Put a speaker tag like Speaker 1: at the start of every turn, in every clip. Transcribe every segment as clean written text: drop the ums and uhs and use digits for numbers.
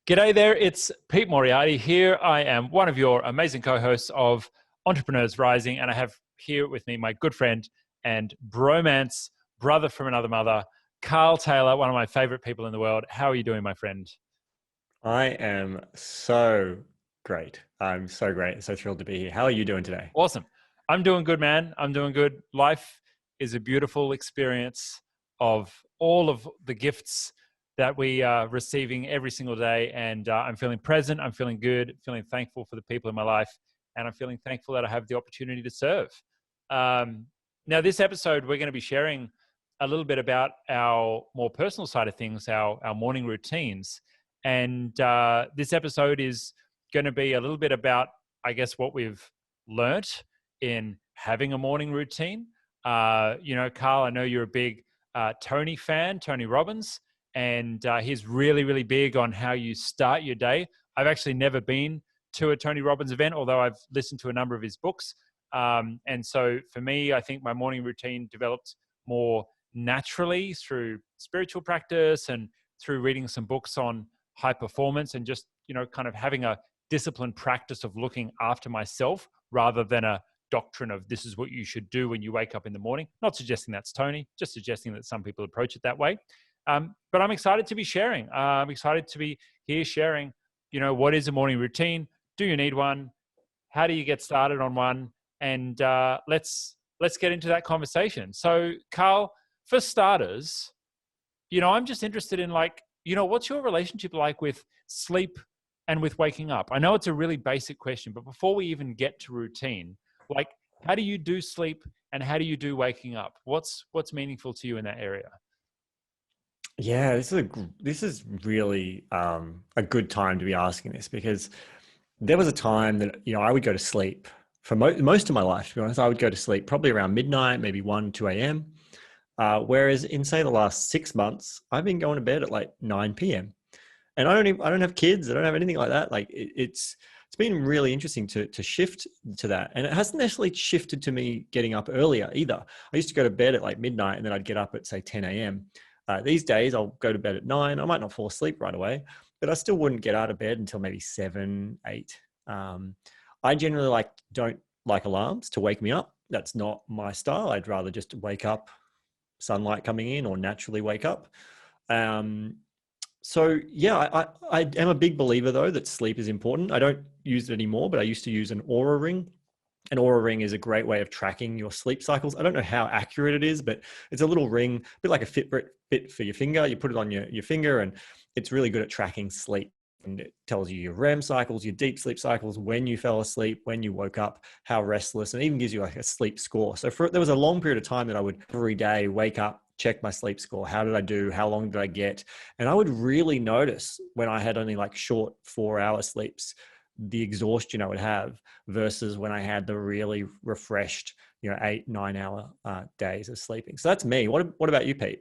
Speaker 1: G'day there, it's Pete Moriarty here. I am one of your amazing co-hosts of Entrepreneurs Rising, and I have here with me my good friend and bromance brother from another mother, Carl Taylor, one of my favorite people in the world. How are you doing, my friend?
Speaker 2: I am so great. I'm so great. So thrilled to be here. How are you doing today?
Speaker 1: Awesome. I'm doing good, man. I'm doing good. Life is a beautiful experience of all of the gifts that we are receiving every single day. And I'm feeling present. I'm feeling good, feeling thankful for the people in my life. And I'm feeling thankful that I have the opportunity to serve. Now, this episode, we're going to be sharing a little bit about our more personal side of things, our morning routines. And this episode is going to be a little bit about, I guess, what we've learnt in having a morning routine. Carl, I know you're a big Tony fan, Tony Robbins, and he's really, really big on how you start your day. I've actually never been to a Tony Robbins event, although I've listened to a number of his books. And so for me, I think my morning routine developed more naturally through spiritual practice and through reading some books on high performance and just, kind of having a disciplined practice of looking after myself rather than a doctrine of this is what you should do when you wake up in the morning. Not suggesting that's Tony, just suggesting that some people approach it that way. But I'm excited to be sharing. I'm excited to be here sharing, what is a morning routine? Do you need one? How do you get started on one? And let's get into that conversation. So, Carl, for starters, I'm just interested in what's your relationship like with sleep and with waking up? I know it's a really basic question, but before we even get to routine, how do you do sleep and how do you do waking up? What's meaningful to you in that area?
Speaker 2: Yeah, this is really a good time to be asking this because there was a time that I would go to sleep for most of my life. To be honest, I would go to sleep probably around midnight, maybe 2 a.m. Whereas in say the last 6 months, I've been going to bed at like 9 p.m. And I don't have kids. I don't have anything like that. It's been really interesting to shift to that. And it hasn't necessarily shifted to me getting up earlier either. I used to go to bed at like midnight and then I'd get up at say 10 a.m. These days I'll go to bed at 9. I might not fall asleep right away, but I still wouldn't get out of bed until maybe 7, 8. I generally don't like alarms to wake me up. That's not my style. I'd rather just wake up, sunlight coming in, or naturally wake up. So yeah, I am a big believer though that sleep is important. I don't use it anymore, but I used to use an Aura ring. An Aura ring is a great way of tracking your sleep cycles. I don't know how accurate it is, but it's a little ring, a bit like a Fitbit fit for your finger. You put it on your finger and it's really good at tracking sleep. And it tells you your REM cycles, your deep sleep cycles, when you fell asleep, when you woke up, how restless, and even gives you like a sleep score. So there was a long period of time that I would every day wake up, check my sleep score. How did I do? How long did I get? And I would really notice when I had only like short 4-hour sleeps, the exhaustion I would have versus when I had the really refreshed, 8, 9 hour days of sleeping. So that's me. What about you, Pete?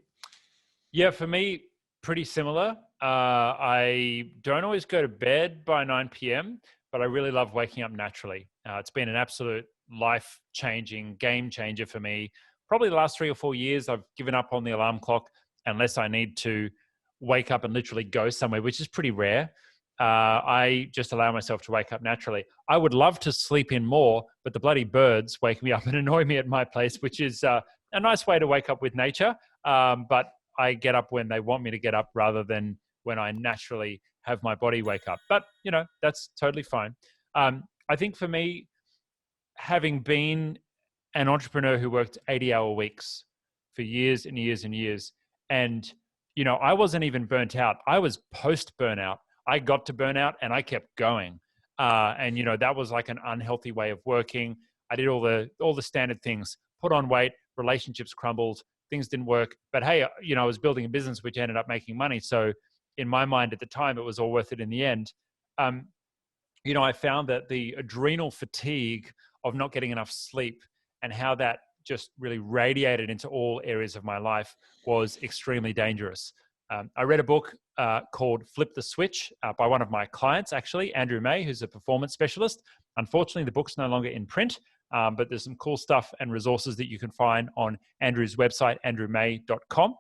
Speaker 1: Yeah, for me, pretty similar. I don't always go to bed by 9 p.m., but I really love waking up naturally. It's been an absolute life-changing, game changer for me. Probably the last 3 or 4 years, I've given up on the alarm clock unless I need to wake up and literally go somewhere, which is pretty rare. I just allow myself to wake up naturally. I would love to sleep in more, but the bloody birds wake me up and annoy me at my place, which is a nice way to wake up with nature. But I get up when they want me to get up rather than when I naturally have my body wake up. But, that's totally fine. I think for me, having been an entrepreneur who worked 80-hour weeks for years and years and years, and, I wasn't even burnt out. I was post-burnout. I got to burnout and I kept going. And, that was like an unhealthy way of working. I did all the standard things, put on weight, relationships crumbled, things didn't work. But hey, I was building a business which ended up making money. So in my mind at the time, it was all worth it in the end. I found that the adrenal fatigue of not getting enough sleep and how that just really radiated into all areas of my life was extremely dangerous. I read a book called Flip the Switch by one of my clients, actually, Andrew May, who's a performance specialist. Unfortunately, the book's no longer in print, but there's some cool stuff and resources that you can find on Andrew's website, andrewmay.com.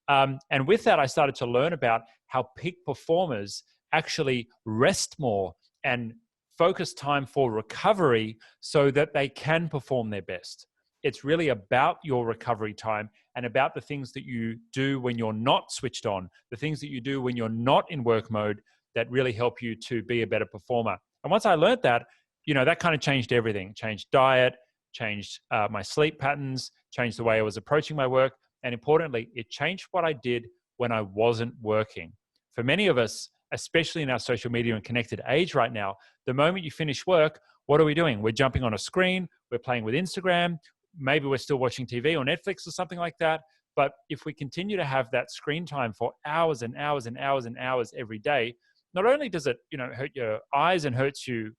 Speaker 1: And with that, I started to learn about how peak performers actually rest more and focus time for recovery so that they can perform their best. It's really about your recovery time and about the things that you do when you're not switched on, the things that you do when you're not in work mode that really help you to be a better performer. And once I learned that, that kind of changed everything. Changed diet, changed my sleep patterns, changed the way I was approaching my work. And importantly, it changed what I did when I wasn't working. For many of us, especially in our social media and connected age right now, the moment you finish work, what are we doing? We're jumping on a screen, we're playing with Instagram, maybe we're still watching TV or Netflix or something like that. But if we continue to have that screen time for hours and hours and hours and hours every day, not only does it, hurt your eyes and hurts you,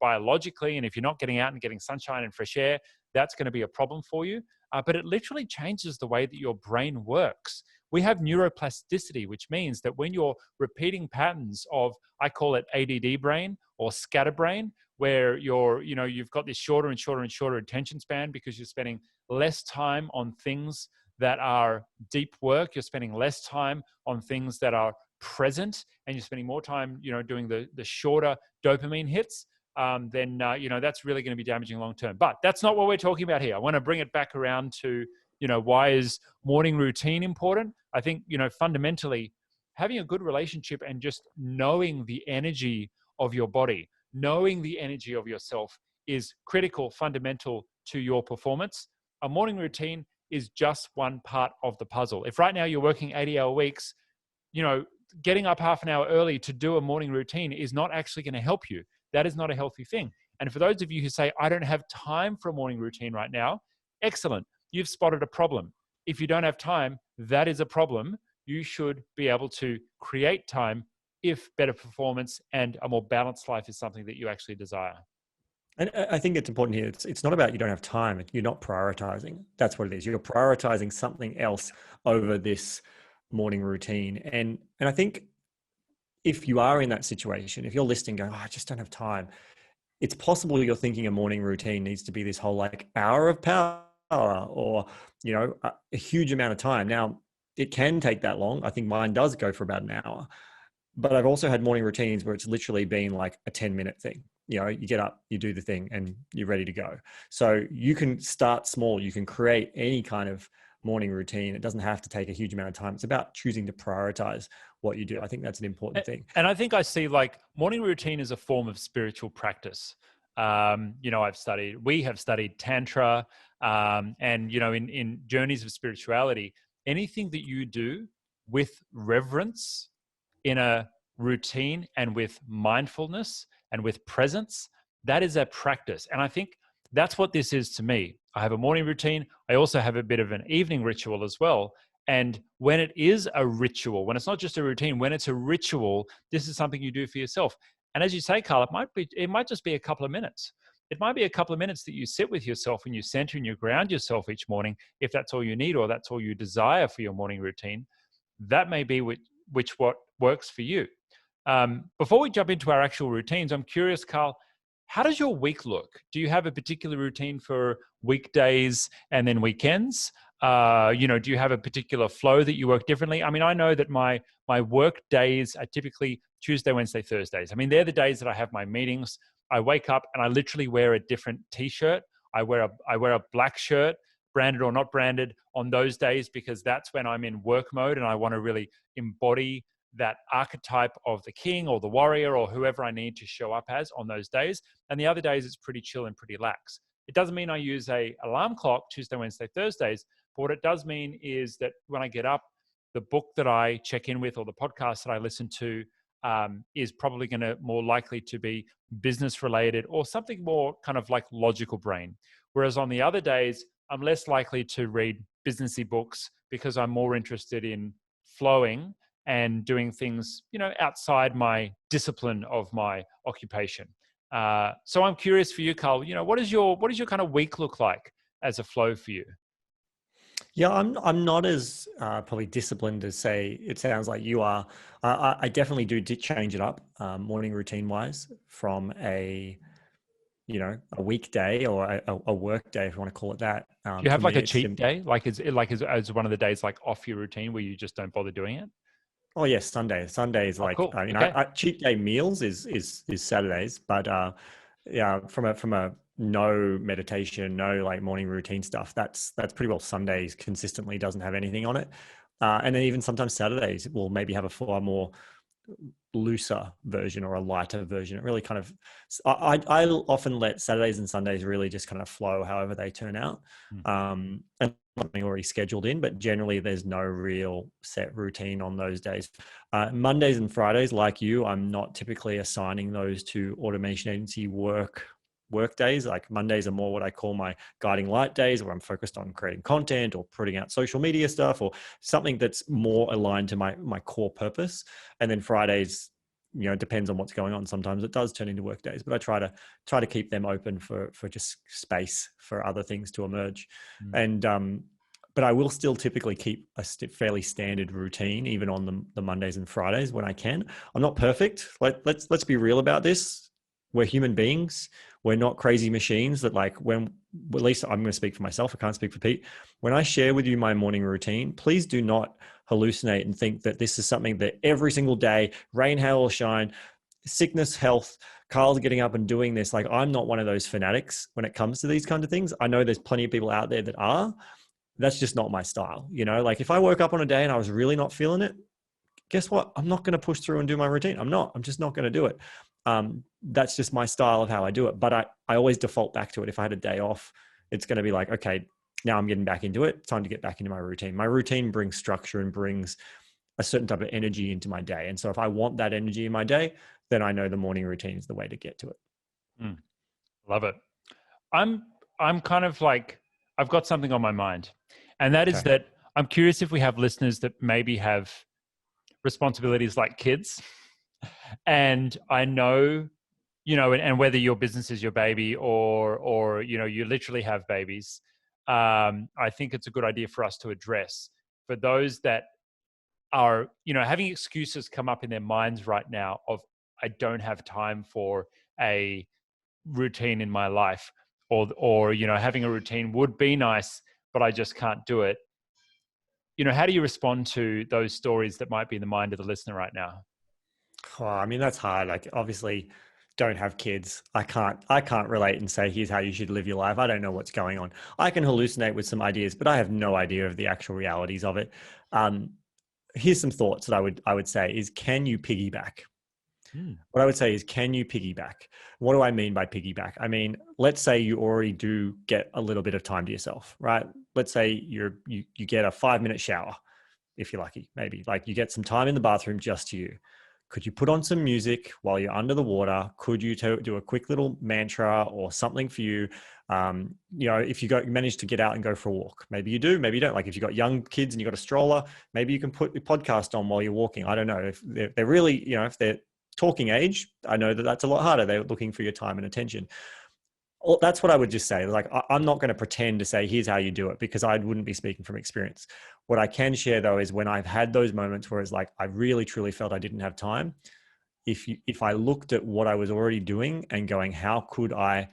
Speaker 1: biologically, and if you're not getting out and getting sunshine and fresh air, that's going to be a problem for you. But it literally changes the way that your brain works. We have neuroplasticity, which means that when you're repeating patterns of, I call it ADD brain or scatterbrain, where you've got this shorter and shorter and shorter attention span because you're spending less time on things that are deep work. You're spending less time on things that are present, and you're spending more time, doing the shorter dopamine hits. Then that's really going to be damaging long term. But that's not what we're talking about here. I want to bring it back around to, why is morning routine important? I think, fundamentally, having a good relationship and just knowing the energy of your body, knowing the energy of yourself is critical, fundamental to your performance. A morning routine is just one part of the puzzle. If right now you're working 80-hour weeks, getting up half an hour early to do a morning routine is not actually going to help you. That is not a healthy thing. And for those of you who say, I don't have time for a morning routine right now, excellent. You've spotted a problem. If you don't have time, that is a problem. You should be able to create time if better performance and a more balanced life is something that you actually desire.
Speaker 2: And I think it's important here. It's not about you don't have time. You're not prioritizing. That's what it is. You're prioritizing something else over this morning routine. And I think if you are in that situation, if you're listening going, I just don't have time, it's possible you're thinking a morning routine needs to be this whole hour of power or, a huge amount of time. Now, it can take that long. I think mine does go for about an hour. But I've also had morning routines where it's literally been like a 10-minute thing. You get up, you do the thing, and you're ready to go. So you can start small. You can create any kind of morning routine. It doesn't have to take a huge amount of time. It's about choosing to prioritize what you do. I think that's an important thing.
Speaker 1: And I think I see morning routine as a form of spiritual practice. We have studied Tantra, and, in journeys of spirituality, anything that you do with reverence in a routine and with mindfulness and with presence, that is a practice. And I think that's what this is to me. I have a morning routine. I also have a bit of an evening ritual as well. And when it is a ritual, when it's not just a routine, when it's a ritual, this is something you do for yourself. And as you say, Carl, it might just be a couple of minutes. It might be a couple of minutes that you sit with yourself and you center and you ground yourself each morning, if that's all you need or that's all you desire for your morning routine. That may be what works for you. Before we jump into our actual routines, I'm curious, Carl, how does your week look? Do you have a particular routine for weekdays and then weekends? Do you have a particular flow that you work differently? I mean, I know that my work days are typically Tuesday, Wednesday, Thursdays. I mean, they're the days that I have my meetings. I wake up and I literally wear a different t-shirt. I wear a black shirt, branded or not branded, on those days because that's when I'm in work mode and I want to really embody that archetype of the king or the warrior or whoever I need to show up as on those days. And the other days it's pretty chill and pretty lax. It doesn't mean I use a alarm clock Tuesday, Wednesday, Thursdays, but what it does mean is that when I get up, the book that I check in with or the podcast that I listen to is probably going to more likely to be business related or something more kind of like logical brain. Whereas on the other days, I'm less likely to read businessy books because I'm more interested in flowing and doing things, outside my discipline of my occupation. So I'm curious for you, Carl, what does your kind of week look like as a flow for you?
Speaker 2: Yeah, I'm not as probably disciplined as say it sounds like you are. I definitely do change it up morning routine wise from a weekday or a work day, if you want to call it that.
Speaker 1: Do you have like a cheat day? Like is one of the days like off your routine where you just don't bother doing it?
Speaker 2: Oh yes, Sunday. Sunday is
Speaker 1: Oh,
Speaker 2: like,
Speaker 1: cool.
Speaker 2: I mean,
Speaker 1: Okay.
Speaker 2: I cheat day meals is Saturdays, but yeah, from a no meditation, no like morning routine stuff. That's pretty well Sundays consistently doesn't have anything on it, and then even sometimes Saturdays will maybe have a far more looser version or a lighter version. It really kind of, I often let Saturdays and Sundays really just kind of flow however they turn out.
Speaker 1: Mm,
Speaker 2: And something already scheduled in, but generally there's no real set routine on those days. Mondays and Fridays, like you, I'm not typically assigning those to automation agency work days. Like Mondays are more what I call my guiding light days, where I'm focused on creating content or putting out social media stuff or something that's more aligned to my core purpose. And then Fridays, it depends on what's going on. Sometimes it does turn into work days, but I try to keep them open for just space for other things to emerge.
Speaker 1: mm,
Speaker 2: And but I will still typically keep a fairly standard routine, even on the Mondays and Fridays when I can. I'm not perfect. Let's be real about this. We're human beings. We're not crazy machines that like at least I'm going to speak for myself. I can't speak for Pete. When I share with you my morning routine, please do not hallucinate and think that this is something that every single day, rain, hail, or shine, sickness, health, Carl's getting up and doing this. Like, I'm not one of those fanatics when it comes to these kind of things. I know there's plenty of people out there that are. That's just not my style. Like if I woke up on a day and I was really not feeling it, guess what? I'm not going to push through and do my routine. I'm just not going to do it. That's just my style of how I do it. But I always default back to it. If I had a day off, it's going to be like, okay, now I'm getting back into it. It's time to get back into my routine. My routine brings structure and brings a certain type of energy into my day. And so if I want that energy in my day, then I know the morning routine is the way to get to it.
Speaker 1: mm. Love it. I'm I'm kind of like, I've got something on my mind, and that is
Speaker 2: Okay.
Speaker 1: that I'm curious if we have listeners that maybe have responsibilities like kids, and I know, and whether your business is your baby or you literally have babies, I think it's a good idea for us to address for those that are having excuses come up in their minds right now of, I don't have time for a routine in my life, or having a routine would be nice, but I just can't do it. How do you respond to those stories that might be in the mind of the listener right now?
Speaker 2: Oh, I mean, that's hard. Like, obviously, don't have kids. I can't relate and say, here's how you should live your life. I don't know what's going on. I can hallucinate with some ideas, but I have no idea of the actual realities of it. Um, Here's some thoughts that I would say is, can you piggyback?
Speaker 1: Mm,
Speaker 2: What I would say is, can you piggyback? What do I mean by piggyback? I mean, let's say you already do get a little bit of time to yourself, right? Let's say you get a 5-minute shower, if you're lucky, maybe like you get some time in the bathroom just to you. Could you put on some music while you're under the water? Could you do a quick little mantra or something for you? If you manage to get out and go for a walk, maybe you do, maybe you don't. Like if you've got young kids and you've got a stroller, maybe you can put your podcast on while you're walking. I don't know if they're really, if they're talking age, I know that that's a lot harder. They're looking for your time and attention. That's what I would just say. Like, I'm not going to pretend to say, here's how you do it, because I wouldn't be speaking from experience. What I can share though is when I've had those moments where it's like, I really truly felt I didn't have time. If I looked at what I was already doing and going, how could I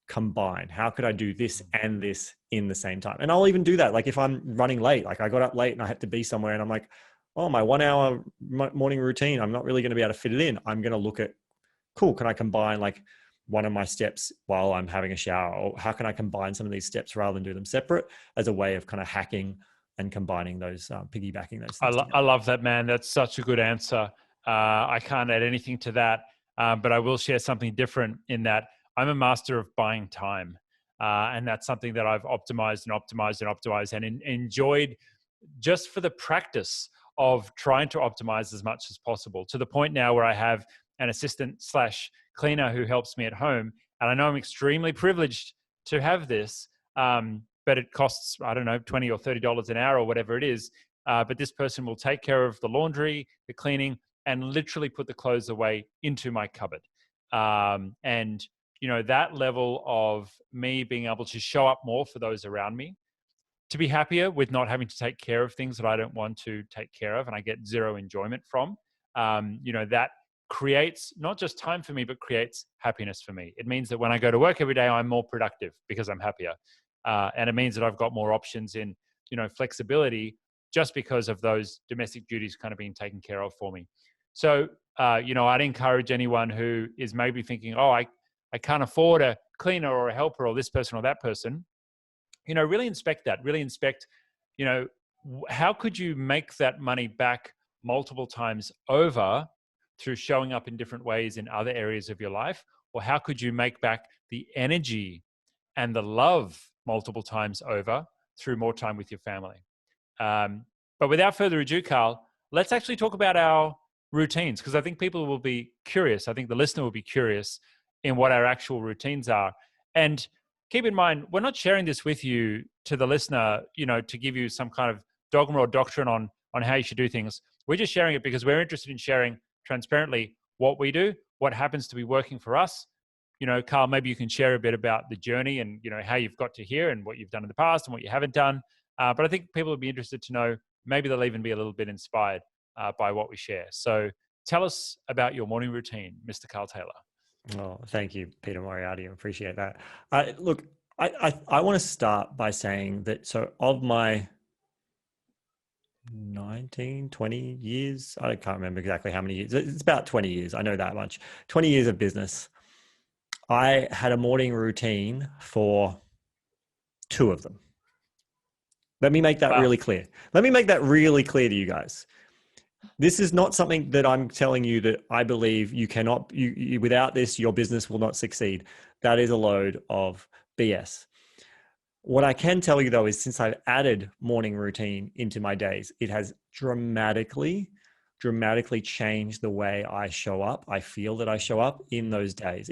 Speaker 2: combine? How could I do this and this in the same time? And I'll even do that. Like if I'm running late, like I got up late and I had to be somewhere and I'm like, oh, my 1 hour morning routine, I'm not really going to be able to fit it in. I'm going to look at, cool, can I combine like one of my steps while I'm having a shower? Or how can I combine some of these steps rather than do them separate, as a way of kind of hacking and combining those, piggybacking those things
Speaker 1: I
Speaker 2: together?
Speaker 1: love that, man. That's such a good answer. I can't add anything to that, but I will share something different in that I'm a master of buying time. And that's something that I've optimized and optimized and optimized and enjoyed, just for the practice of trying to optimize as much as possible, to the point now where I have an assistant slash cleaner who helps me at home. And I know I'm extremely privileged to have this, but it costs, I don't know, $20 or $30 an hour or whatever it is. But this person will take care of the laundry, the cleaning, and literally put the clothes away into my cupboard. And that level of me being able to show up more for those around me, to be happier with not having to take care of things that I don't want to take care of and I get zero enjoyment from, that creates not just time for me, but creates happiness for me. It means that when I go to work every day, I'm more productive because I'm happier. And it means that I've got more options in, flexibility just because of those domestic duties kind of being taken care of for me. So, I'd encourage anyone who is maybe thinking, oh, I can't afford a cleaner or a helper or this person or that person, really inspect that, really inspect, how could you make that money back multiple times over through showing up in different ways in other areas of your life? Or how could you make back the energy and the love multiple times over through more time with your family? But without further ado, Carl, let's actually talk about our routines, because I think people will be curious. I think the listener will be curious in what our actual routines are. And keep in mind, we're not sharing this with you to the listener, to give you some kind of dogma or doctrine on how you should do things. We're just sharing it because we're interested in sharing transparently what we do, what happens to be working for us. Carl, maybe you can share a bit about the journey and, how you've got to here and what you've done in the past and what you haven't done. But I think people will be interested to know, maybe they'll even be a little bit inspired by what we share. So tell us about your morning routine, Mr. Carl Taylor.
Speaker 2: Oh, thank you, Peter Moriarty. I appreciate that. Look, I want to start by saying that, so of my 19, 20 years, I can't remember exactly how many years, it's about 20 years, I know that much, 20 years of business, I had a morning routine for 2 of them. Let me make that really clear. Let me make that really clear to you guys. This is not something that I'm telling you that I believe you cannot, without this, your business will not succeed. That is a load of BS. What I can tell you though, is since I've added morning routine into my days, it has dramatically changed the way I show up. I feel that I show up in those days.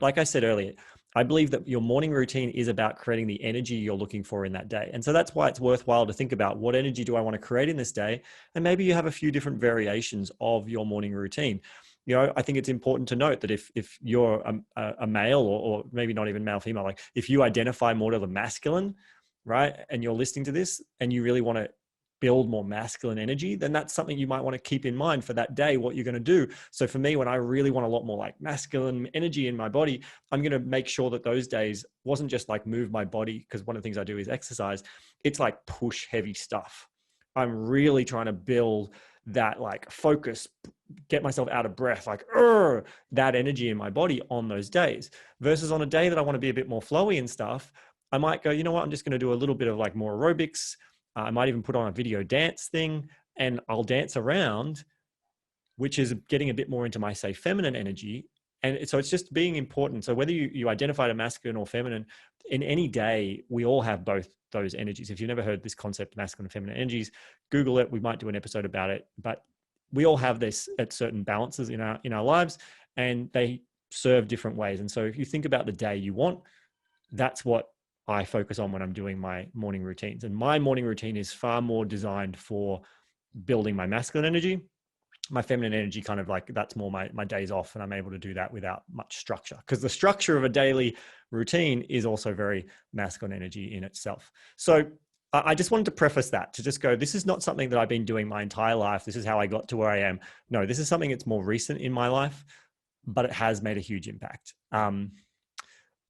Speaker 2: Like I said earlier, I believe that your morning routine is about creating the energy you're looking for in that day. And so that's why it's worthwhile to think about, what energy do I want to create in this day? And maybe you have a few different variations of your morning routine. I think it's important to note that if you're a male, or maybe not even male, female, like if you identify more to the masculine, right, and you're listening to this and you really want to build more masculine energy, then that's something you might want to keep in mind for that day, what you're going to do. So for me, when I really want a lot more like masculine energy in my body, I'm going to make sure that those days wasn't just like move my body, because one of the things I do is exercise. It's like push heavy stuff. I'm really trying to build that like focus, get myself out of breath, like that energy in my body on those days, versus on a day that I want to be a bit more flowy and stuff, I might go, you know what, I'm just going to do a little bit of like more aerobics. I might even put on a video dance thing and I'll dance around, which is getting a bit more into my, say, feminine energy. And so it's just being important. So whether you identify a masculine or feminine, in any day, we all have both those energies. If you've never heard this concept, masculine and feminine energies, Google it. We might do an episode about it, but we all have this at certain balances in our lives, and they serve different ways. And so if you think about the day you want, that's what I focus on when I'm doing my morning routines. And my morning routine is far more designed for building my masculine energy. My feminine energy, kind of like, that's more my days off, and I'm able to do that without much structure, because the structure of a daily routine is also very masculine energy in itself. So I just wanted to preface that, to just go, this is not something that I've been doing my entire life. This is how I got to where I am. No, this is something that's more recent in my life, but it has made a huge impact.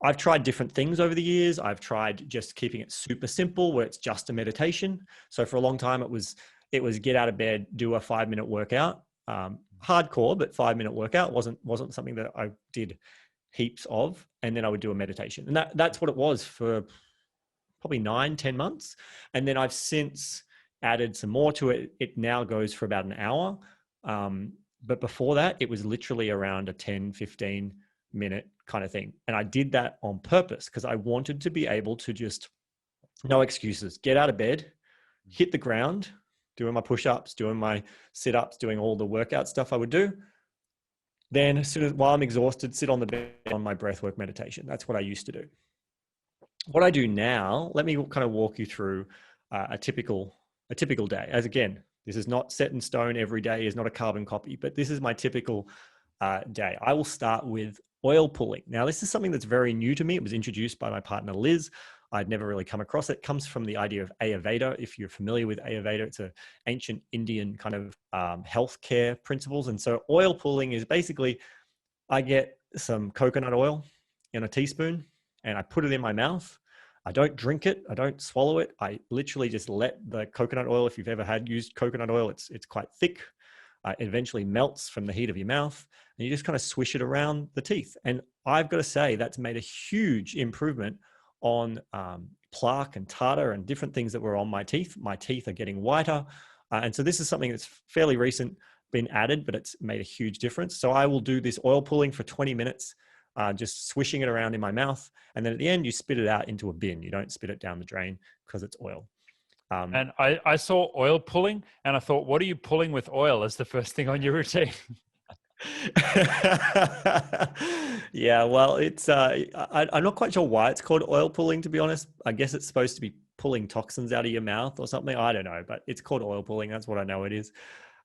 Speaker 2: I've tried different things over the years. I've tried just keeping it super simple, where it's just a meditation. So for a long time, it was get out of bed, do a 5-minute workout, hardcore, but 5-minute workout wasn't something that I did heaps of. And then I would do a meditation, and that's what it was for probably 9-10 months. And then I've since added some more to it. It now goes for about an hour. But before that, it was literally around a 10-15 minute kind of thing. And I did that on purpose, because I wanted to be able to just, no excuses, get out of bed, hit the ground, doing my push-ups, doing my sit-ups, doing all the workout stuff I would do. Then as soon as, while I'm exhausted, sit on the bed on my breathwork meditation. That's what I used to do. What I do now, let me kind of walk you through a typical day. As again, this is not set in stone. Every day is not a carbon copy, but this is my typical day. I will start with oil pulling. Now, this is something that's very new to me. It was introduced by my partner, Liz. I'd never really come across it. It comes from the idea of Ayurveda. If you're familiar with Ayurveda, it's an ancient Indian kind of healthcare principles. And so oil pulling is basically, I get some coconut oil in a teaspoon and I put it in my mouth. I don't drink it. I don't swallow it. I literally just let the coconut oil, if you've ever used coconut oil, it's quite thick. It eventually melts from the heat of your mouth, and you just kind of swish it around the teeth. And I've got to say that's made a huge improvement on plaque and tartar and different things that were on my teeth. My teeth are getting whiter. And so this is something that's fairly recent, been added, but it's made a huge difference. So I will do this oil pulling for 20 minutes, just swishing it around in my mouth. And then at the end, you spit it out into a bin. You don't spit it down the drain because it's oil.
Speaker 1: And I saw oil pulling, and I thought, what are you pulling with oil as the first thing on your routine?
Speaker 2: Yeah, well, it's I'm not quite sure why it's called oil pulling, to be honest. I guess it's supposed to be pulling toxins out of your mouth or something. I don't know, but it's called oil pulling. That's what I know it is.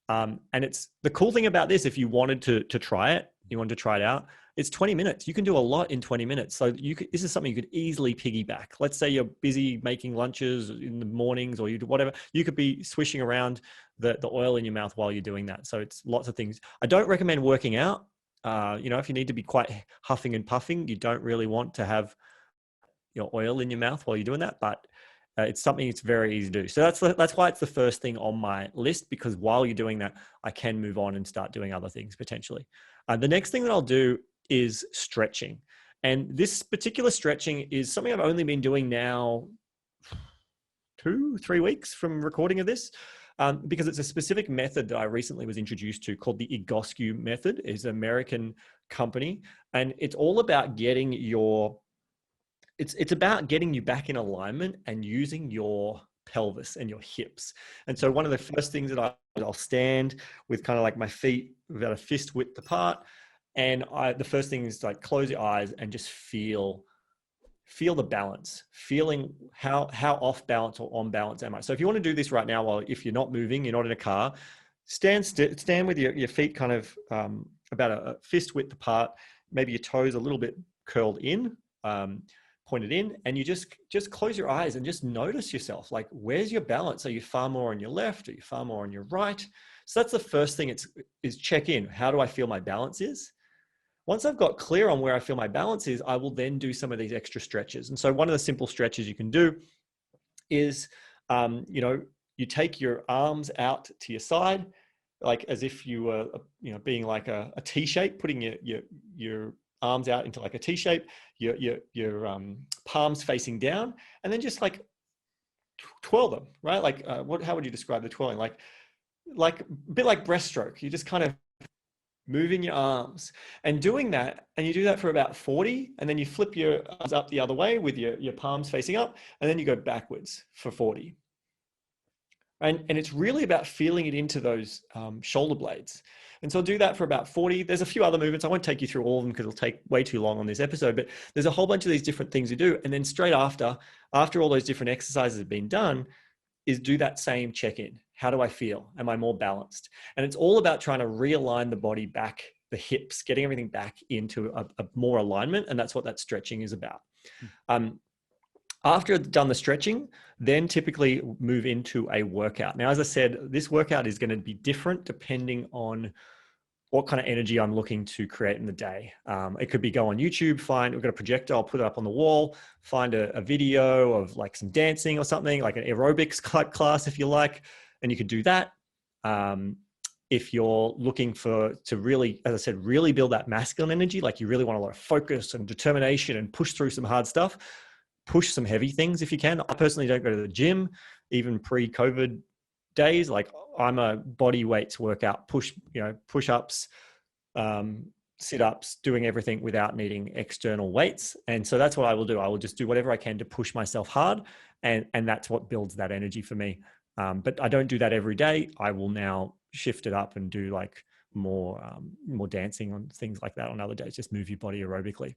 Speaker 2: And it's the cool thing about this. If you wanted to try it, you wanted to try it out, it's 20 minutes. You can do a lot in 20 minutes. So this is something you could easily piggyback. Let's say you're busy making lunches in the mornings, or you do whatever. You could be swishing around the oil in your mouth while you're doing that. So it's lots of things. I don't recommend working out. If you need to be quite huffing and puffing, you don't really want to have your oil in your mouth while you're doing that. But it's something it's very easy to do. So that's why it's the first thing on my list, because while you're doing that, I can move on and start doing other things potentially. The next thing that I'll do is stretching. And this particular stretching is something I've only been doing now 2-3 weeks from recording of this, because it's a specific method that I recently was introduced to called the Egoscue method. It's an American company, and it's all about getting it's about getting you back in alignment and using your pelvis and your hips. And so one of the first things that I'll stand with kind of like my feet about a fist width apart. And the first thing is like close your eyes and just feel the balance, feeling how off balance or on balance am I. So if you want to do this right now, if you're not moving, you're not in a car, stand with your feet kind of about a fist width apart, maybe your toes a little bit curled in, pointed in, and you just close your eyes and just notice yourself. Like, where's your balance? Are you far more on your left? Are you far more on your right? So that's the first thing, is check in. How do I feel my balance is? Once I've got clear on where I feel my balance is, I will then do some of these extra stretches. And so one of the simple stretches you can do is, you take your arms out to your side, like as if you were, being like a T shape, putting your arms out into like a T shape, your palms facing down, and then just like twirl them, right? Like how would you describe the twirling? Like a bit like breaststroke. You just kind of moving your arms and doing that. And you do that for about 40, and then you flip your arms up the other way with your palms facing up, and then you go backwards for 40. And it's really about feeling it into those shoulder blades. And so I'll do that for about 40. There's a few other movements. I won't take you through all of them because it'll take way too long on this episode, but there's a whole bunch of these different things you do. And then straight after all those different exercises have been done, is do that same check-in. How do I feel? Am I more balanced? And it's all about trying to realign the body back, the hips, getting everything back into a more alignment. And that's what that stretching is about. After I've done the stretching, then typically move into a workout. Now, as I said, this workout is going to be different depending on what kind of energy I'm looking to create in the day. It could be go on YouTube, we've got a projector, I'll put it up on the wall, find a video of like some dancing or something, like an aerobics class if you like, and you could do that. If you're looking to really, as I said, really build that masculine energy, like you really want a lot of focus and determination and push through some hard stuff, push some heavy things if you can. I personally don't go to the gym, even pre-COVID days. Like I'm a body weights workout, push-ups, sit-ups, doing everything without needing external weights. And so that's what I will do. I will just do whatever I can to push myself hard. And that's what builds that energy for me. But I don't do that every day. I will now shift it up and do like more dancing on things like that on other days, just move your body aerobically.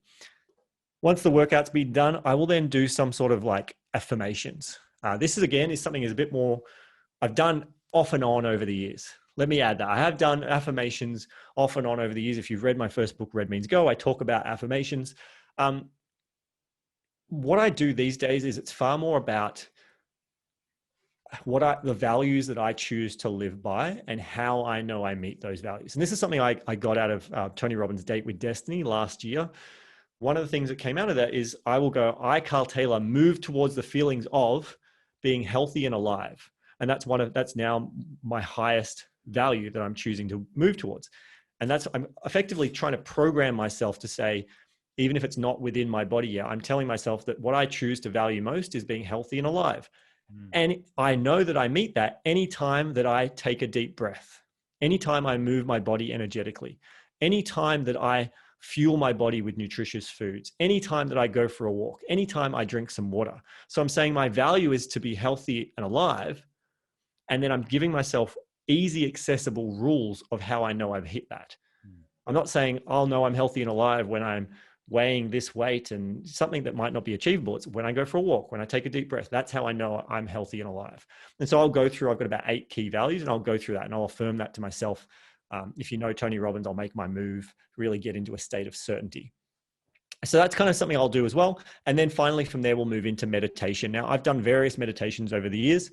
Speaker 2: Once the workout's been done, I will then do some sort of like affirmations. This is something is a bit more I've done off and on over the years. Let me add that. I have done affirmations off and on over the years. If you've read my first book, Red Means Go, I talk about affirmations. What I do these days is it's far more about the values that I choose to live by and how I know I meet those values. And this is something I got out of Tony Robbins' Date with Destiny last year, one of the things that came out of that is I will go, I, Carl Taylor, move towards the feelings of being healthy and alive. And that's now my highest value that I'm choosing to move towards. And I'm effectively trying to program myself to say, even if it's not within my body yet, I'm telling myself that what I choose to value most is being healthy and alive. And I know that I meet that anytime that I take a deep breath, anytime I move my body energetically, anytime that I fuel my body with nutritious foods, anytime that I go for a walk, anytime I drink some water. So I'm saying my value is to be healthy and alive. And then I'm giving myself easy, accessible rules of how I know I've hit that. I'm not saying, I'll know I'm healthy and alive when I'm weighing this weight and something that might not be achievable. It's when I go for a walk, when I take a deep breath. That's how I know I'm healthy and alive. And so I've got about 8 key values, and I'll go through that and I'll affirm that to myself. If you know Tony Robbins, I'll make my move, really get into a state of certainty. So that's kind of something I'll do as well. And then finally from there, we'll move into meditation. Now, I've done various meditations over the years.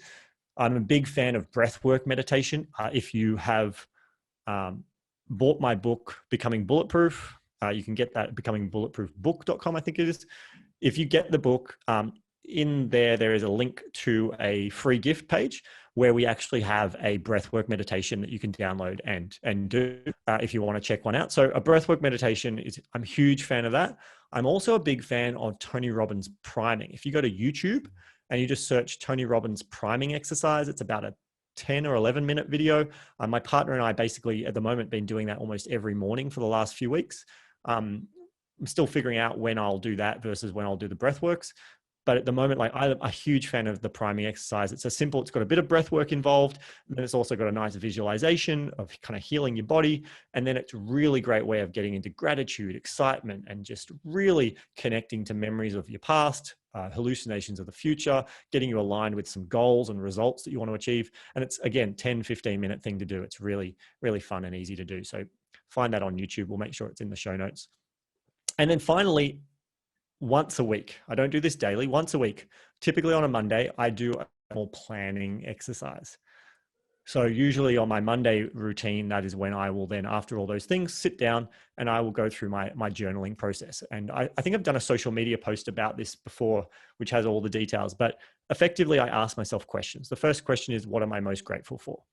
Speaker 2: I'm a big fan of breathwork meditation. If you have bought my book, Becoming Bulletproof, you can get that at becomingbulletproofbook.com, I think it is. If you get the book, in there is a link to a free gift page where we actually have a breathwork meditation that you can download and do if you want to check one out. So a breathwork meditation I'm a huge fan of that. I'm also a big fan of Tony Robbins priming. If you go to YouTube and you just search Tony Robbins priming exercise, it's about a 10 or 11 minute video. My partner and I basically at the moment been doing that almost every morning for the last few weeks. I'm still figuring out when I'll do that versus when I'll do the breath works. But at the moment, like I'm a huge fan of the priming exercise. It's it's got a bit of breath work involved. And then it's also got a nice visualization of kind of healing your body. And then it's a really great way of getting into gratitude, excitement, and just really connecting to memories of your past, hallucinations of the future, getting you aligned with some goals and results that you want to achieve. And it's, again, 10, 15-minute thing to do. It's really, really fun and easy to do. So find that on YouTube. We'll make sure it's in the show notes. And then finally, once a week, I don't do this daily, once a week, typically on a Monday, I do a more planning exercise. So usually on my Monday routine, that is when I will then, after all those things, sit down and I will go through my journaling process. And I think I've done a social media post about this before, which has all the details, but effectively I ask myself questions. The first question is, what am I most grateful for?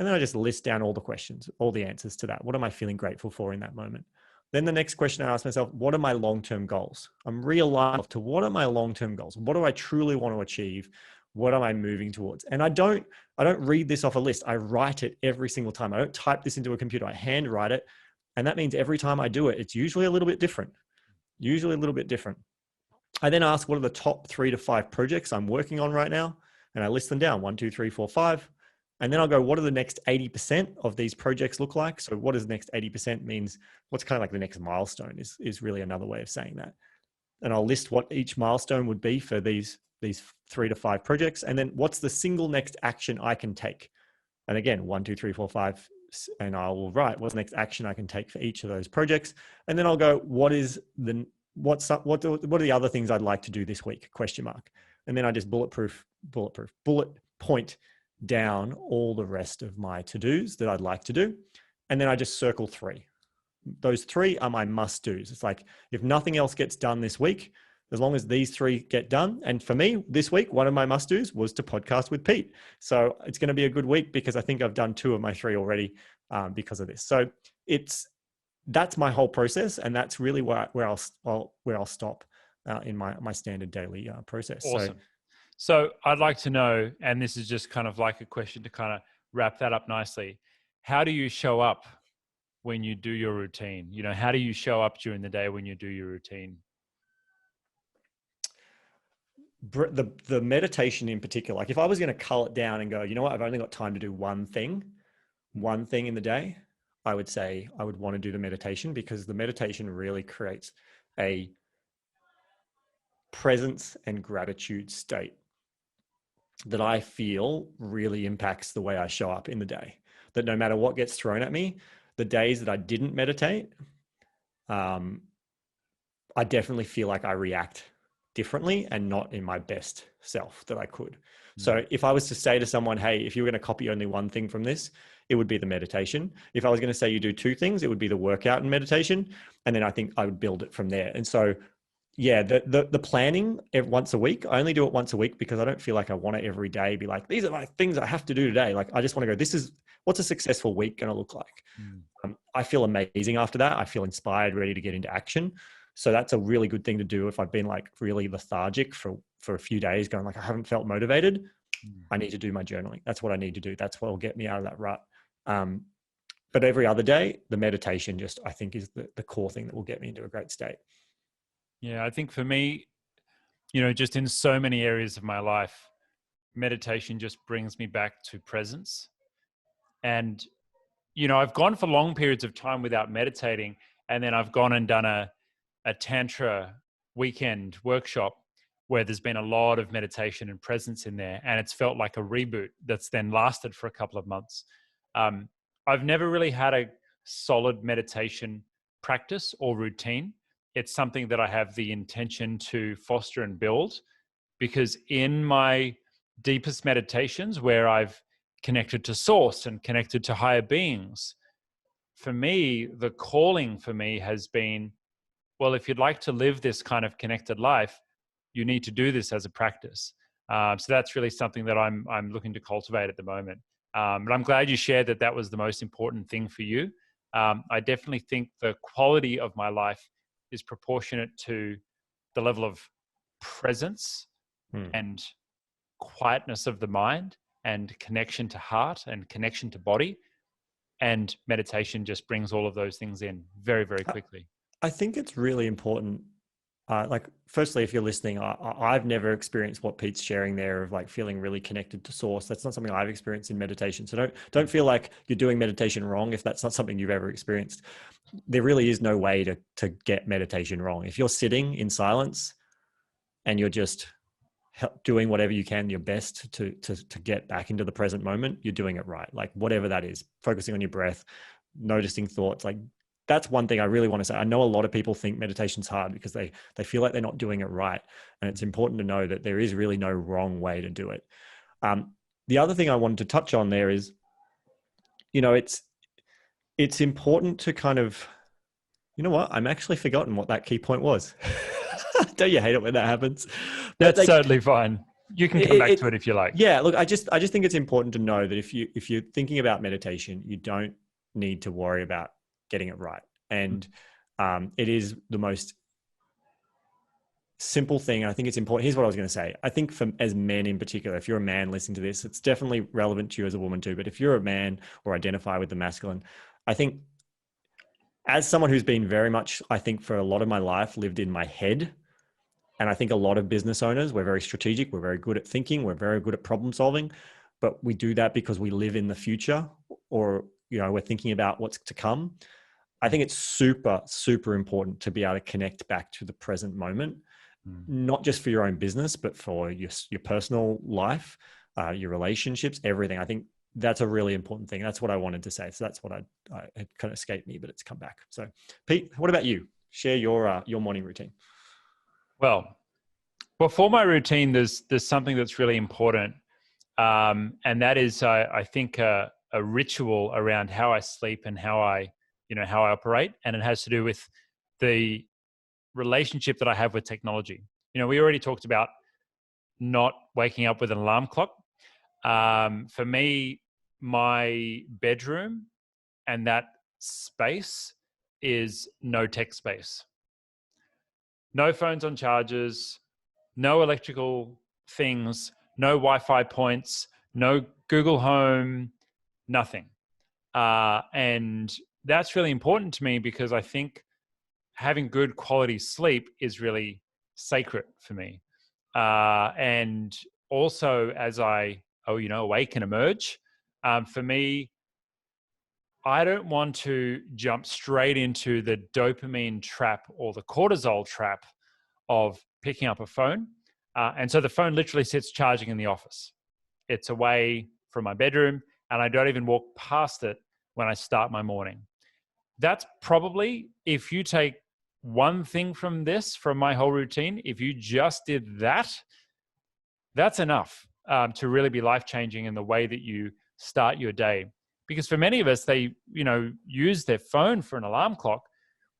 Speaker 2: And then I just list down all the questions, all the answers to that. What am I feeling grateful for in that moment? Then the next question I ask myself, what are my long-term goals? I'm realigned to what are my long-term goals? What do I truly want to achieve? What am I moving towards? And I don't read this off a list. I write it every single time. I don't type this into a computer. I hand write it. And that means every time I do it, it's usually a little bit different. I then ask, what are the top 3 to 5 projects I'm working on right now? And I list them down, 1, 2, 3, 4, 5. And then I'll go, what are the next 80% of these projects look like? So what does the next 80% means? What's kind of like the next milestone is really another way of saying that. And I'll list what each milestone would be for these 3 to 5 projects. And then what's the single next action I can take? And again, 1, 2, 3, 4, 5. And I will write what's the next action I can take for each of those projects. And then I'll go, what are the other things I'd like to do this week? ? And then I just bullet point down all the rest of my to-dos that I'd like to do. And then I just circle 3. Those 3 are my must-dos. It's like, if nothing else gets done this week, as long as these 3 get done. And for me this week, one of my must-dos was to podcast with Pete. So it's going to be a good week because I think I've done 2 of my 3 already because of this. So that's my whole process. And that's really where I'll stop in my standard daily process.
Speaker 1: Awesome. So I'd like to know, and this is just kind of like a question to kind of wrap that up nicely. How do you show up when you do your routine? You know, how do you show up during the day when you do your routine?
Speaker 2: The meditation in particular, like if I was going to cull it down and go, you know what, I've only got time to do one thing in the day, I would say I would want to do the meditation, because the meditation really creates a presence and gratitude state that I feel really impacts the way I show up in the day. That no matter what gets thrown at me, the days that I didn't meditate, I definitely feel like I react differently and not in my best self that I could. So if I was to say to someone, hey, if you were going to copy only one thing from this, it would be the meditation. If I was going to say you do two things, it would be the workout and meditation. And then I think I would build it from there. And so, yeah, the planning once a week, I only do it once a week because I don't feel like I want to every day be like, these are my things I have to do today. Like, I just want to go, this is what's a successful week going to look like. I feel amazing after that. I feel inspired, ready to get into action. So that's a really good thing to do. If I've been like really lethargic for a few days, going like, I haven't felt motivated, I need to do my journaling. That's what I need to do. That's what will get me out of that rut. But every other day, the meditation just, I think, is the core thing that will get me into a great state.
Speaker 1: Yeah, I think for me, you know, just in so many areas of my life, meditation just brings me back to presence. And, you know, I've gone for long periods of time without meditating, and then I've gone and done a Tantra weekend workshop where there's been a lot of meditation and presence in there. And it's felt like a reboot that's then lasted for a couple of months. I've never really had a solid meditation practice or routine. It's something that I have the intention to foster and build, because in my deepest meditations where I've connected to source and connected to higher beings, for me, the calling for me has been, well, if you'd like to live this kind of connected life, you need to do this as a practice. So that's really something that I'm looking to cultivate at the moment. But I'm glad you shared that was the most important thing for you. I definitely think the quality of my life is proportionate to the level of presence and quietness of the mind and connection to heart and connection to body. And meditation just brings all of those things in very, very quickly.
Speaker 2: I think it's really important. Like, firstly, if you're listening, I've never experienced what Pete's sharing there of like feeling really connected to source. That's not something I've experienced in meditation. So don't feel like you're doing meditation wrong if that's not something you've ever experienced. There really is no way to get meditation wrong. If you're sitting in silence and you're just doing whatever you can, your best to get back into the present moment, you're doing it right. Like, whatever that is, focusing on your breath, noticing thoughts, like, that's one thing I really want to say. I know a lot of people think meditation's hard because they feel like they're not doing it right. And it's important to know that there is really no wrong way to do it. The other thing I wanted to touch on there is, you know, it's important to kind of, you know what? I'm actually forgotten what that key point was. Don't you hate it when that happens?
Speaker 1: That's like, certainly fine. You can come back to it if you like.
Speaker 2: Yeah, look, I just think it's important to know that if you're thinking about meditation, you don't need to worry about getting it right. And it is the most simple thing. I think it's important. Here's what I was going to say. I think as men in particular, if you're a man listening to this, it's definitely relevant to you as a woman too. But if you're a man or identify with the masculine, I think as someone who's been very much, I think for a lot of my life, lived in my head, and I think a lot of business owners, we're very strategic. We're very good at thinking. We're very good at problem solving, but we do that because we live in the future, or, you know, we're thinking about what's to come. I think it's super, super important to be able to connect back to the present moment, not just for your own business, but for your personal life, your relationships, everything. I think that's a really important thing. That's what I wanted to say. So that's what it kind of escaped me, but it's come back. So Pete, what about you? Share your morning routine.
Speaker 1: Well, before my routine, there's something that's really important. And that is, I think, a ritual around how I sleep and how I operate. And it has to do with the relationship that I have with technology. You know, we already talked about not waking up with an alarm clock. For me, my bedroom and that space is no tech space. No phones on chargers, no electrical things, no Wi-Fi points, no Google Home, nothing. And that's really important to me because I think having good quality sleep is really sacred for me. And also as I, awake and emerge, for me, I don't want to jump straight into the dopamine trap or the cortisol trap of picking up a phone. And so the phone literally sits charging in the office. It's away from my bedroom, and I don't even walk past it when I start my morning. That's probably, if you take one thing from my whole routine, if you just did that, that's enough to really be life-changing in the way that you start your day. Because for many of us, they, use their phone for an alarm clock,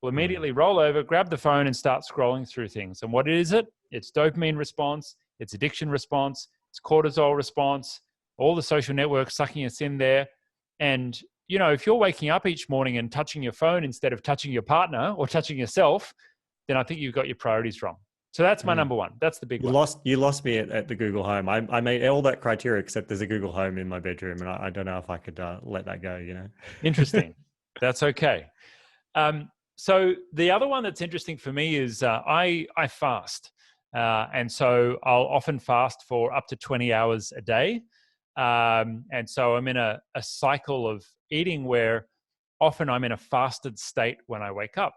Speaker 1: will immediately roll over, grab the phone and start scrolling through things. And what is it? It's dopamine response, it's addiction response, it's cortisol response, all the social networks sucking us in there. And, if you're waking up each morning and touching your phone instead of touching your partner or touching yourself, then I think you've got your priorities wrong. So that's my number one. That's the big one.
Speaker 2: You lost me at the Google Home. I made all that criteria except there's a Google Home in my bedroom, and I don't know if I could let that go.
Speaker 1: Interesting. That's okay. So the other one that's interesting for me is I fast, and so I'll often fast for up to 20 hours a day, and so I'm in a cycle of eating where often I'm in a fasted state when I wake up,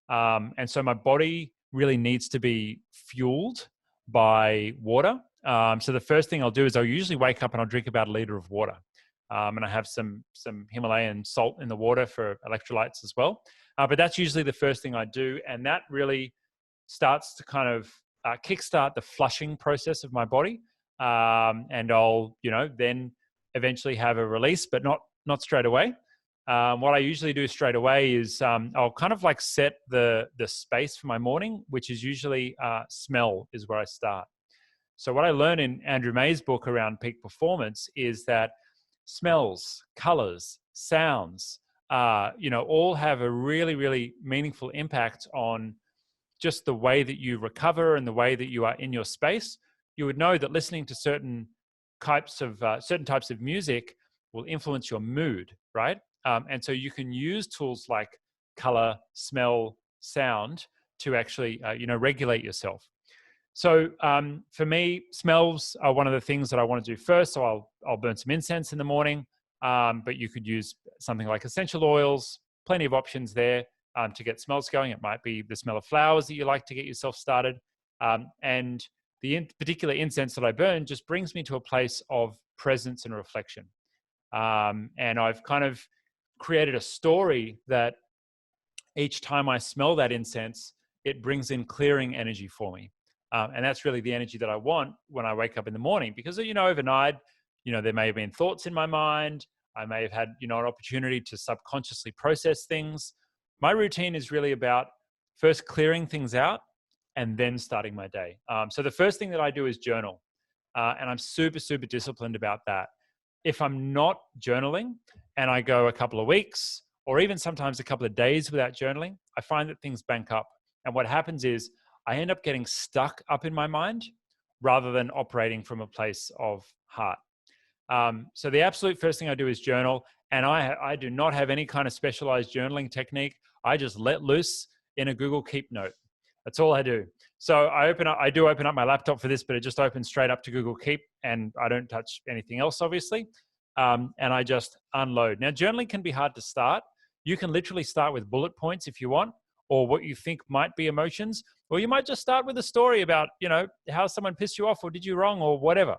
Speaker 1: and so my body really needs to be fueled by water. So the first thing I'll do is I'll usually wake up and I'll drink about a liter of water. And I have some Himalayan salt in the water for electrolytes as well. But that's usually the first thing I do. And that really starts to kind of kickstart the flushing process of my body. And I'll, then eventually have a release, but not straight away. What I usually do straight away is I'll kind of like set the space for my morning, which is usually smell is where I start. So what I learned in Andrew May's book around peak performance is that smells, colors, sounds, all have a really, really meaningful impact on just the way that you recover and the way that you are in your space. You would know that listening to certain types of music will influence your mood, right? And so you can use tools like color, smell, sound to actually, regulate yourself. So for me, smells are one of the things that I want to do first. So I'll burn some incense in the morning, but you could use something like essential oils, plenty of options there to get smells going. It might be the smell of flowers that you like to get yourself started. And the particular incense that I burn just brings me to a place of presence and reflection. And I've kind of created a story that each time I smell that incense, it brings in clearing energy for me. And that's really the energy that I want when I wake up in the morning, because, overnight, there may have been thoughts in my mind. I may have had, an opportunity to subconsciously process things. My routine is really about first clearing things out and then starting my day. So the first thing that I do is journal. And I'm super, super disciplined about that. If I'm not journaling and I go a couple of weeks or even sometimes a couple of days without journaling, I find that things bank up. And what happens is I end up getting stuck up in my mind rather than operating from a place of heart. So the absolute first thing I do is journal. And I do not have any kind of specialized journaling technique. I just let loose in a Google Keep note. That's all I do. So I do open up my laptop for this, but it just opens straight up to Google Keep and I don't touch anything else, obviously. And I just unload. Now, journaling can be hard to start. You can literally start with bullet points if you want, or what you think might be emotions, or you might just start with a story about, how someone pissed you off or did you wrong or whatever.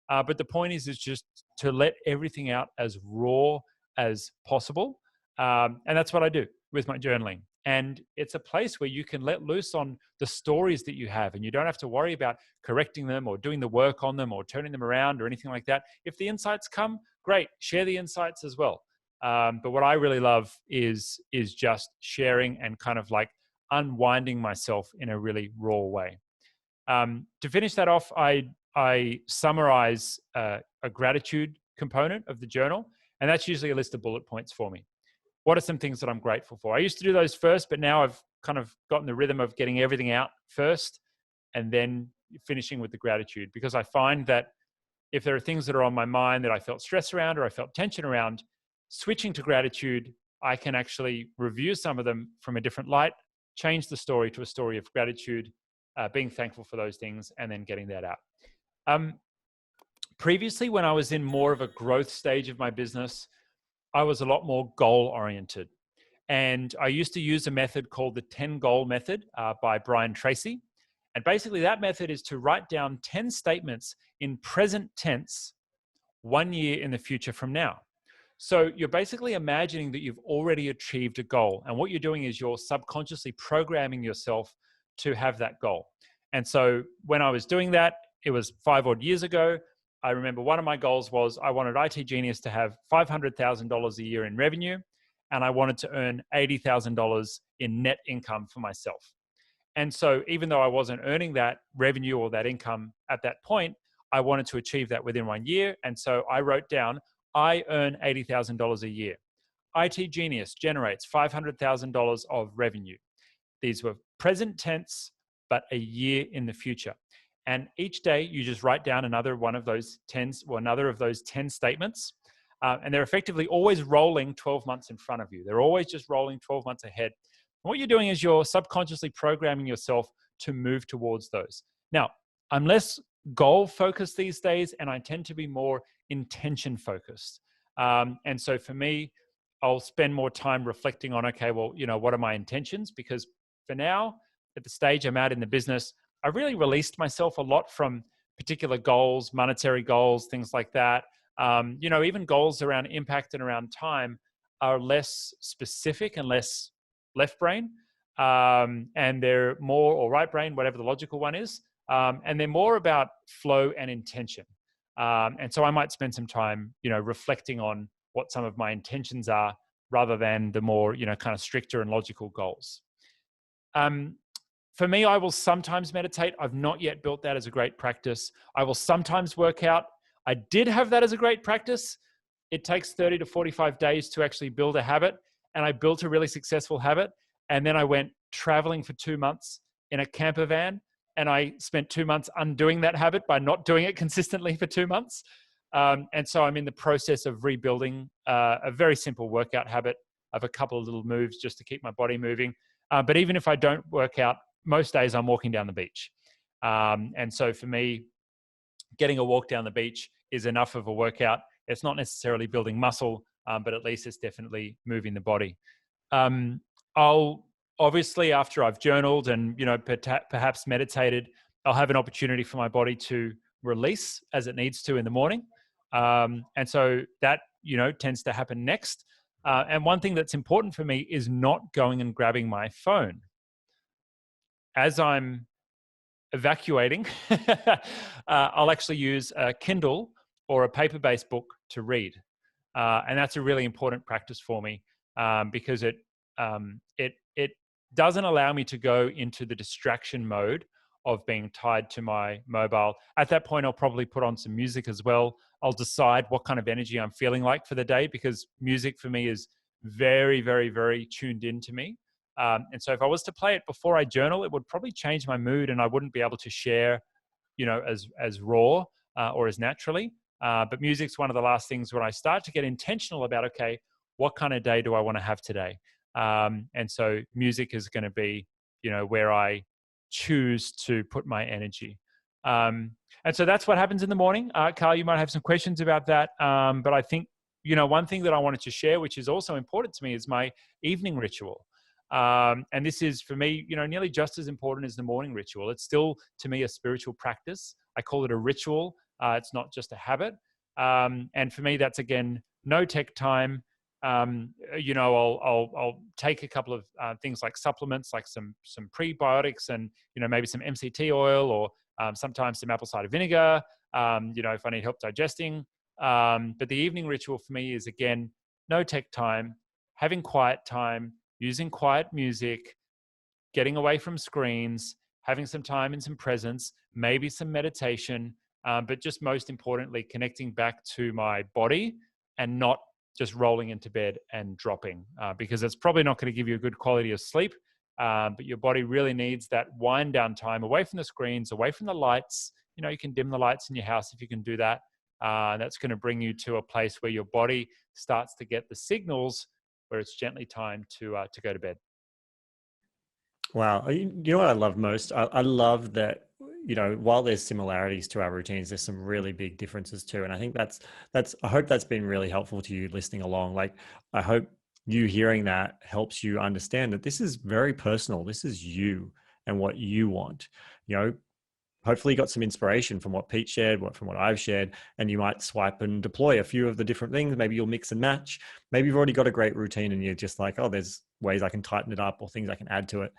Speaker 1: But the point is just to let everything out as raw as possible. And that's what I do with my journaling. And it's a place where you can let loose on the stories that you have, and you don't have to worry about correcting them or doing the work on them or turning them around or anything like that. If the insights come, great, share the insights as well. But what I really love is just sharing and kind of like unwinding myself in a really raw way. To finish that off, I summarize a gratitude component of the journal, and that's usually a list of bullet points for me. What are some things that I'm grateful for? I used to do those first, but now I've kind of gotten the rhythm of getting everything out first and then finishing with the gratitude, because I find that if there are things that are on my mind that I felt stress around or I felt tension around, switching to gratitude, I can actually review some of them from a different light, change the story to a story of gratitude, being thankful for those things, and then getting that out. Previously, when I was in more of a growth stage of my business, I was a lot more goal-oriented. And I used to use a method called the 10-goal method by Brian Tracy. And basically that method is to write down 10 statements in present tense 1 year in the future from now. So you're basically imagining that you've already achieved a goal. And what you're doing is you're subconsciously programming yourself to have that goal. And so when I was doing that, it was 5 odd years ago, I remember one of my goals was I wanted IT Genius to have $500,000 a year in revenue, and I wanted to earn $80,000 in net income for myself. And so even though I wasn't earning that revenue or that income at that point, I wanted to achieve that within 1 year. And so I wrote down, I earn $80,000 a year. IT Genius generates $500,000 of revenue. These were present tense, but a year in the future. And each day you just write down another one of those 10 or another of those 10 statements. And they're effectively always rolling 12 months in front of you. They're always just rolling 12 months ahead. And what you're doing is you're subconsciously programming yourself to move towards those. Now, I'm less goal focused these days, and I tend to be more intention focused. And so for me, I'll spend more time reflecting on, okay, well, what are my intentions? Because for now, at the stage I'm at in the business, I really released myself a lot from particular goals, monetary goals, things like that. Even goals around impact and around time are less specific and less left brain. And they're more, or right brain, whatever the logical one is. And they're more about flow and intention. And so I might spend some time, reflecting on what some of my intentions are rather than the more, kind of stricter and logical goals. For me, I will sometimes meditate. I've not yet built that as a great practice. I will sometimes work out. I did have that as a great practice. It takes 30 to 45 days to actually build a habit. And I built a really successful habit. And then I went traveling for 2 months in a camper van. And I spent 2 months undoing that habit by not doing it consistently for 2 months. And so I'm in the process of rebuilding a very simple workout habit of a couple of little moves just to keep my body moving. But even if I don't work out, most days I'm walking down the beach. And so for me, getting a walk down the beach is enough of a workout. It's not necessarily building muscle, but at least it's definitely moving the body. I'll obviously, after I've journaled and, perhaps meditated, I'll have an opportunity for my body to release as it needs to in the morning. And so that, tends to happen next. And one thing that's important for me is not going and grabbing my phone. As I'm evacuating, I'll actually use a Kindle or a paper-based book to read. And that's a really important practice for me because it doesn't allow me to go into the distraction mode of being tied to my mobile. At that point, I'll probably put on some music as well. I'll decide what kind of energy I'm feeling like for the day because music for me is very, very, very tuned into me. And so if I was to play it before I journal, it would probably change my mood and I wouldn't be able to share, as raw or as naturally. But music's one of the last things when I start to get intentional about, okay, what kind of day do I want to have today? And so music is going to be, where I choose to put my energy. And so that's what happens in the morning. Carl, you might have some questions about that. But I think, one thing that I wanted to share, which is also important to me, is my evening ritual. And this is for me, nearly just as important as the morning ritual. It's still, to me, a spiritual practice. I call it a ritual. It's not just a habit. And for me, that's, again, no tech time. I'll take a couple of things like supplements, like some prebiotics and, maybe some MCT oil or sometimes some apple cider vinegar, if I need help digesting. But the evening ritual for me is, again, no tech time, having quiet time, using quiet music, getting away from screens, having some time and some presence, maybe some meditation, but just most importantly, connecting back to my body and not just rolling into bed and dropping, because it's probably not going to give you a good quality of sleep, but your body really needs that wind down time away from the screens, away from the lights. You can dim the lights in your house if you can do that. That's going to bring you to a place where your body starts to get the signals where it's gently time to go to bed.
Speaker 2: Wow. You know what I love most? I love that, while there's similarities to our routines, there's some really big differences too. And I think I hope that's been really helpful to you listening along. Like, I hope you hearing that helps you understand that this is very personal. This is you and what you want. Hopefully you got some inspiration from what Pete shared, from what I've shared, and you might swipe and deploy a few of the different things. Maybe you'll mix and match. Maybe you've already got a great routine and you're just like, oh, there's ways I can tighten it up or things I can add to it.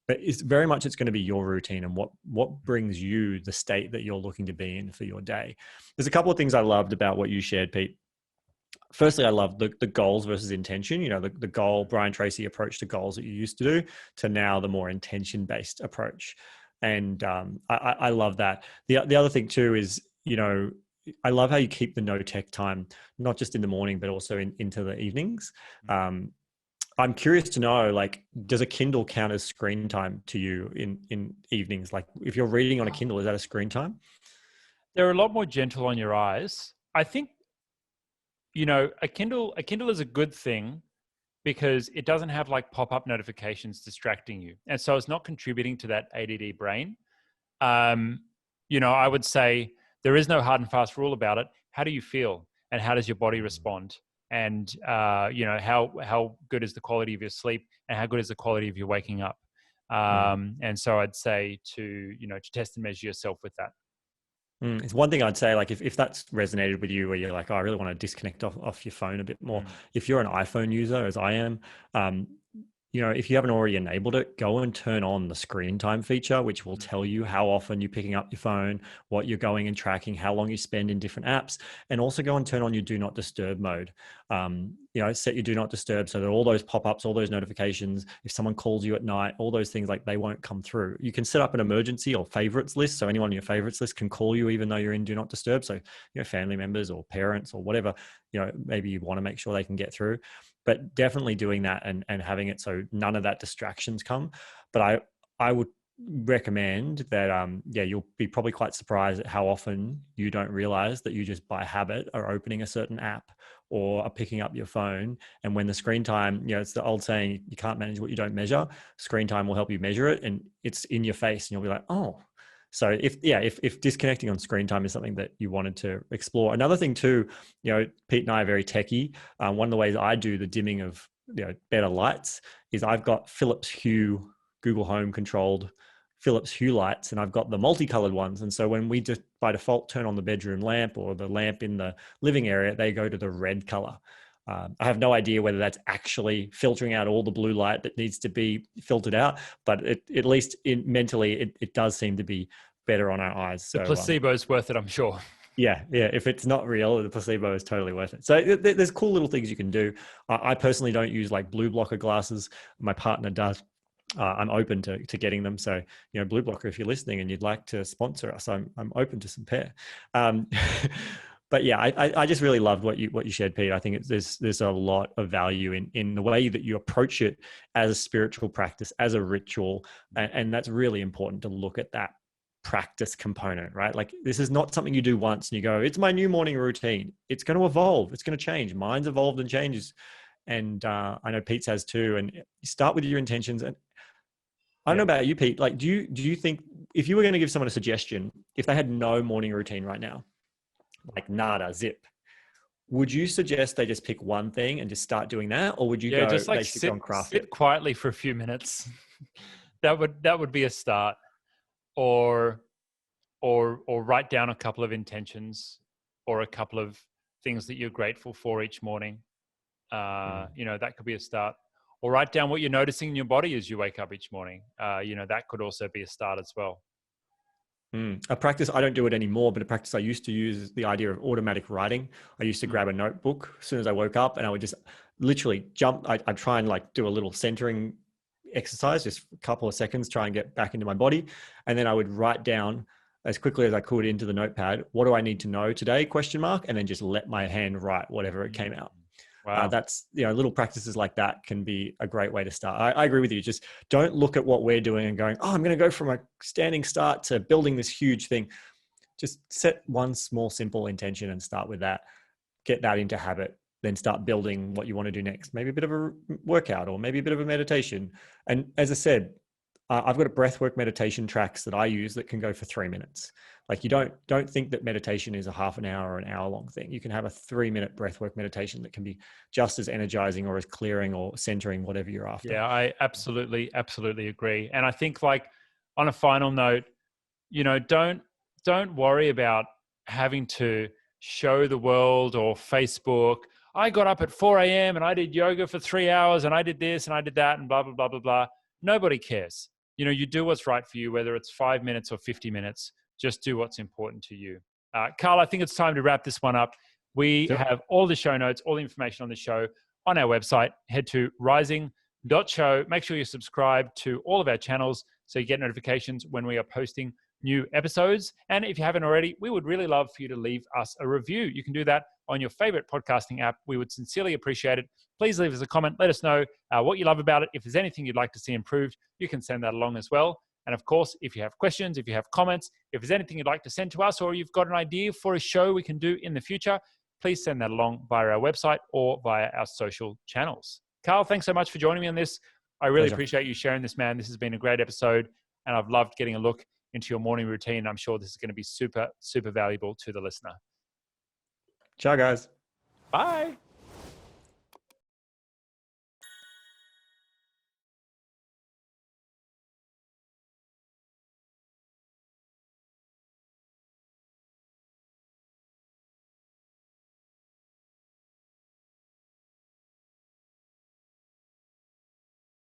Speaker 2: but it's very much, it's going to be your routine and what brings you the state that you're looking to be in for your day. There's a couple of things I loved about what you shared, Pete. Firstly, I love the goals versus intention. You know, the goal, Brian Tracy approach to goals that you used to do, to now the more intention based approach. And I love that. The other thing too is, you know, I love how you keep the no tech time, not just in the morning, but also into the evenings. I'm curious to know, like, does a Kindle count as screen time to you in evenings? Like, if you're reading on a Kindle, is that a screen time?
Speaker 1: They're a lot more gentle on your eyes. I think, you know, a Kindle is a good thing because it doesn't have like pop-up notifications distracting you. And so it's not contributing to that ADD brain. You know, I would say there is no hard and fast rule about it. How do you feel? And how does your body respond? And, you know, how good is the quality of your sleep, and how good is the quality of your waking up? And so I'd say to, you know, to test and measure yourself with that.
Speaker 2: It's one thing I'd say, like, if that's resonated with you, where you're like, oh, I really want to disconnect off your phone a bit more. If you're an iPhone user, as I am, you know, if you haven't already enabled it, go and turn on the screen time feature, which will tell you how often you're picking up your phone, what you're going and tracking, how long you spend in different apps, and also go and turn on your do not disturb mode. You know, set your do not disturb so that all those pop-ups, all those notifications, if someone calls you at night, all those things, like, they won't come through. You can set up an emergency or favorites list, so anyone on your favorites list can call you even though you're in do not disturb. So, you know, family members or parents or whatever, you know, maybe you want to make sure they can get through. But definitely doing that and having it so none of that distractions come. But I would recommend that, yeah, you'll be probably quite surprised at how often you don't realize that you just by habit are opening a certain app or are picking up your phone. And when the screen time, you know, it's the old saying, you can't manage what you don't measure. Screen time will help you measure it, and it's in your face, and you'll be like, oh. So if disconnecting on screen time is something that you wanted to explore. Another thing too, you know, Pete and I are very techie. One of the ways I do the dimming of, you know, better lights is I've got Philips Hue, Google Home controlled Philips Hue lights, and I've got the multicolored ones. And so when we just by default turn on the bedroom lamp or the lamp in the living area, they go to the red color. I have no idea whether that's actually filtering out all the blue light that needs to be filtered out, but at least mentally, it does seem to be better on our eyes. So,
Speaker 1: the placebo is worth it, I'm sure.
Speaker 2: Yeah. If it's not real, the placebo is totally worth it. So there's cool little things you can do. I personally don't use like blue blocker glasses. My partner does. I'm open to getting them. So, you know, Blue Blocker, if you're listening and you'd like to sponsor us, I'm open to some pair. But yeah, I just really loved what you shared, Pete. I think there's a lot of value in the way that you approach it as a spiritual practice, as a ritual, and that's really important to look at that practice component, right? Like, this is not something you do once and you go, it's my new morning routine. It's going to evolve. It's going to change. Mine's evolved and changes, and I know Pete's has too. And you start with your intentions. And I don't know about you, Pete. Like, do you think if you were going to give someone a suggestion, if they had no morning routine right now, like nada, zip, would you suggest they just pick one thing and just start doing that? Or would you go,
Speaker 1: just like
Speaker 2: they should go and craft
Speaker 1: sit
Speaker 2: it?
Speaker 1: quietly for a few minutes. that would be a start. Or write down a couple of intentions or a couple of things that you're grateful for each morning. You know, that could be a start. Or write down what you're noticing in your body as you wake up each morning. You know, that could also be a start as well.
Speaker 2: A practice, I don't do it anymore, but a practice I used to use is the idea of automatic writing. I used to grab a notebook as soon as I woke up, and I would just literally jump. I'd try and like do a little centering exercise, just a couple of seconds, try and get back into my body. And then I would write down as quickly as I could into the notepad, what do I need to know today, ? And then just let my hand write whatever it came out.
Speaker 1: Wow.
Speaker 2: That's, you know, little practices like that can be a great way to start. I agree with you. Just don't look at what we're doing and going, oh, I'm going to go from a standing start to building this huge thing. Just set one small, simple intention and start with that. Get that into habit. Then start building what you want to do next. Maybe a bit of a workout or maybe a bit of a meditation. And as I said, I've got a breathwork meditation tracks that I use that can go for 3 minutes. Like, you don't think that meditation is a half an hour or an hour long thing. You can have a 3-minute breathwork meditation that can be just as energizing or as clearing or centering, whatever you're after.
Speaker 1: Yeah, I absolutely agree. And I think, like, on a final note, you know, don't worry about having to show the world or Facebook, I got up at 4 a.m. and I did yoga for 3 hours and I did this and I did that and blah, blah, blah, blah, blah. Nobody cares. you do what's right for you, whether it's 5 minutes or 50 minutes. Just do what's important to you. Carl, I think it's time to wrap this one up. We have all the show notes, all the information on the show on our website. Head to rising.show. Make sure you subscribe to all of our channels so you get notifications when we are posting new episodes. And if you haven't already, we would really love for you to leave us a review. You can do that on your favorite podcasting app. We would sincerely appreciate it. Please leave us a comment. Let us know what you love about it. If there's anything you'd like to see improved, you can send that along as well. And of course, if you have questions, if you have comments, if there's anything you'd like to send to us, or you've got an idea for a show we can do in the future, please send that along via our website or via our social channels. Carl, thanks so much for joining me on this. I really appreciate you sharing this, man. This has been a great episode, and I've loved getting a look into your morning routine. I'm sure this is going to be super, super valuable to the listener.
Speaker 2: Ciao, guys.
Speaker 1: Bye.